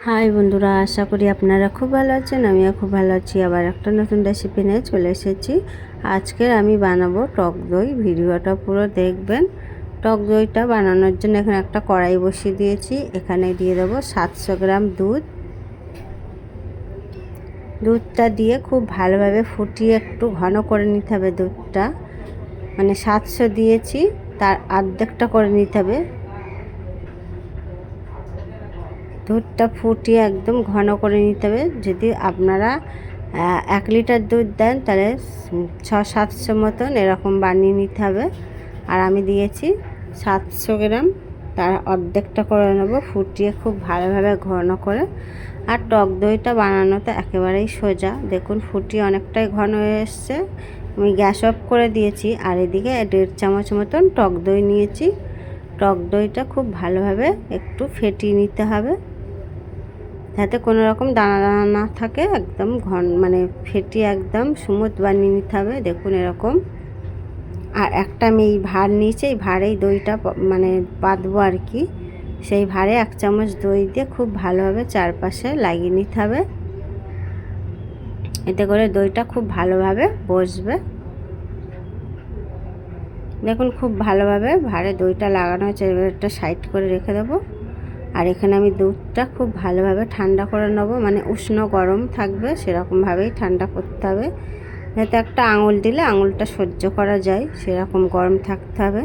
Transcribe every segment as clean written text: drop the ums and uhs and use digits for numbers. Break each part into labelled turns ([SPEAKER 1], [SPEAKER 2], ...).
[SPEAKER 1] High বন্ধুরা, আশা করি আপনারা খুব ভালো আছেন। আমিও খুব ভালো আছি। আবার একটা নতুন রেসিপি নিয়ে চলে এসেছি। আজকে আমি বানাবো টক দই। ভিডিওটা পুরো দেখবেন। টক দইটা বানানোর জন্য এখানে একটা কড়াই বসিয়ে দিয়েছি। এখানে দিয়ে দেবো 700 গ্রাম দুধ। দুধটা দিয়ে খুব ভালোভাবে ফুটিয়ে একটু ঘন করে নিতে হবে। দুধটা মানে 700 দিয়েছি, তার অর্ধেকটা করে নিতে হবে। দুধটা ফুটিয়ে একদম ঘন করে নিতে হবে। যদি আপনারা 1 লিটার দুধ দেন তাহলে 600-700 মতন এরকম বানিয়ে নিতে হবে। আর আমি দিয়েছি 700 গ্রাম, তার অর্ধেকটা করে নেব ফুটিয়ে খুব ভালোভাবে ঘন করে। আর টক দইটা বানানোতে একেবারেই সোজা। দেখুন ফুটিয়ে অনেকটাই ঘন হয়ে এসছে। আমি গ্যাস অফ করে দিয়েছি। আর এদিকে 1.5 চামচ মতন টক দই নিয়েছি। টক দইটা খুব ভালোভাবে একটু ফেটিয়ে নিতে হবে, যাতে কোনো রকম দানা দানা না থাকে। একদম মানে ফেটিয়ে একদম স্মুথ বানিয়ে নিতে হবে। দেখুন এরকম। আর একটা আমি এই ভাঁড় নিয়েছি, এই ভাঁড়েই দইটা মানে বাঁধবো আর কি। সেই ভাঁড়ে 1 চামচ দই দিয়ে খুব ভালোভাবে চারপাশে লাগিয়ে নিতে হবে। এতে করে দইটা খুব ভালোভাবে বসবে। দেখুন খুব ভালোভাবে ভাঁড়ে দইটা লাগানো হয়েছে। এবার একটা সাইড করে রেখে দেবো। আর এখানে আমি দুধটা খুব ভালোভাবে ঠান্ডা করে নেব, মানে উষ্ণ গরম থাকবে সেরকমভাবেই ঠান্ডা করতে হবে, যাতে একটা আঙুল দিলে আঙুলটা সহ্য করা যায় সেরকম গরম থাকতে হবে।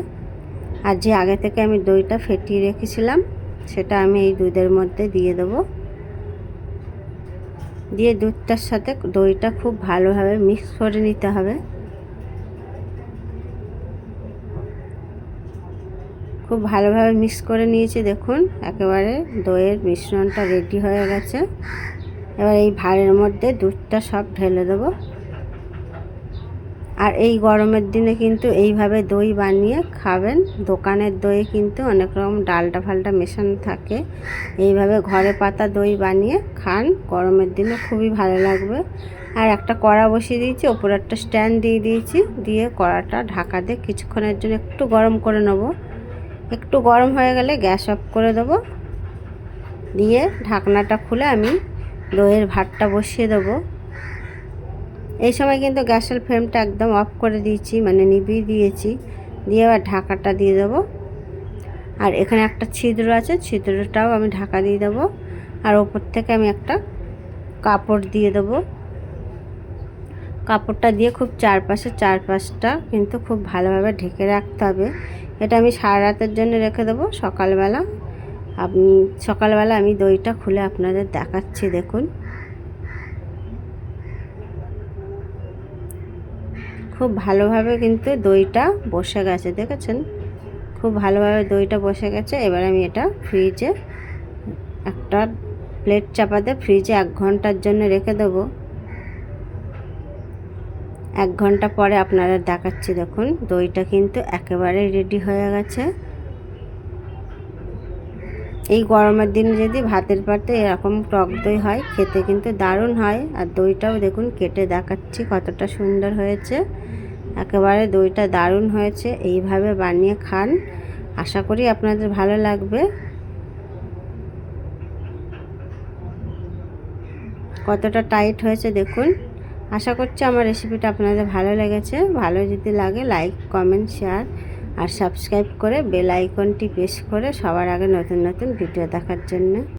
[SPEAKER 1] আর যে আগে থেকে আমি দইটা ফেটিয়ে রেখেছিলাম সেটা আমি এই দুধের মধ্যে দিয়ে দেবো। দিয়ে দুধটার সাথে দইটা খুব ভালোভাবে মিক্স করে নিতে হবে। খুব ভালোভাবে মিক্স করে নিয়েছি। দেখুন একেবারে দইয়ের মিশ্রণটা রেডি হয়ে গেছে। এবার এই ভাঁড়ের মধ্যে দুধটা সব ঢেলে দেবো। আর এই গরমের দিনে কিন্তু এইভাবে দই বানিয়ে খাবেন। দোকানের দই কিন্তু অনেক রকম ডালটা ফালটা মেশানো থাকে। এইভাবে ঘরে পাতা দই বানিয়ে খান, গরমের দিনে খুবই ভালো লাগবে। আর একটা কড়া বসিয়ে দিয়েছি, ওপরে একটা স্ট্যান্ড দিয়ে দিয়েছি। দিয়ে কড়াটা ঢাকা দিয়ে কিছুক্ষণের জন্য একটু গরম করে নেব। একটু গরম হয়ে গেলে গ্যাস অফ করে দেবো। দিয়ে ঢাকনাটা খুলে আমি দইয়ের ভাতটা বসিয়ে দেবো। এই সময় কিন্তু গ্যাসের ফ্লেমটা একদম অফ করে দিয়েছি, মানে নিভিয়ে দিয়েছি। দিয়ে আবার ঢাকাটা দিয়ে দেবো। আর এখানে একটা ছিদ্র আছে, ছিদ্রটাও আমি ঢাকা দিয়ে দেবো। আর ওপর থেকে আমি একটা কাপড় দিয়ে দেবো। কাপড়টা দিয়ে খুব চারপাশটা কিন্তু খুব ভালোভাবে ঢেকে রাখতে হবে। এটা আমি সারা রাতের জন্য রেখে দেবো। সকালবেলা আমি দইটা খুলে আপনাদের দেখাচ্ছি। দেখুন খুব ভালোভাবে কিন্তু দইটা বসে গেছে, দেখেছেন? খুব ভালোভাবে দইটা বসে গেছে। এবার আমি এটা ফ্রিজে একটা প্লেট চাপা দিয়ে ফ্রিজে 1 ঘন্টার জন্য রেখে দেবো। 1 ঘন্টা পরে আপনাদের দেখাচ্ছি। দেখুন দইটা কিন্তু একেবারে রেডি হয়ে গেছে। এই গরমের দিনে যদি ভাতের পাতে এরকম টক দই হয়, খেতে কিন্তু দারুণ হয়। আর দইটাও দেখুন কেটে দেখাচ্ছি কতটা সুন্দর হয়েছে। একেবারে দইটা দারুণ হয়েছে। এইভাবে বানিয়ে খান, আশা করি আপনাদের ভালো লাগবে। কতটা টাইট হয়েছে দেখুন। আশা করছি আমার রেসিপিটা আপনাদের ভালো লেগেছে। ভালো যদি লাগে লাইক, কমেন্ট, শেয়ার আর সাবস্ক্রাইব করে বেল আইকনটি প্রেস করে সবার আগে নতুন নতুন ভিডিও দেখার জন্য।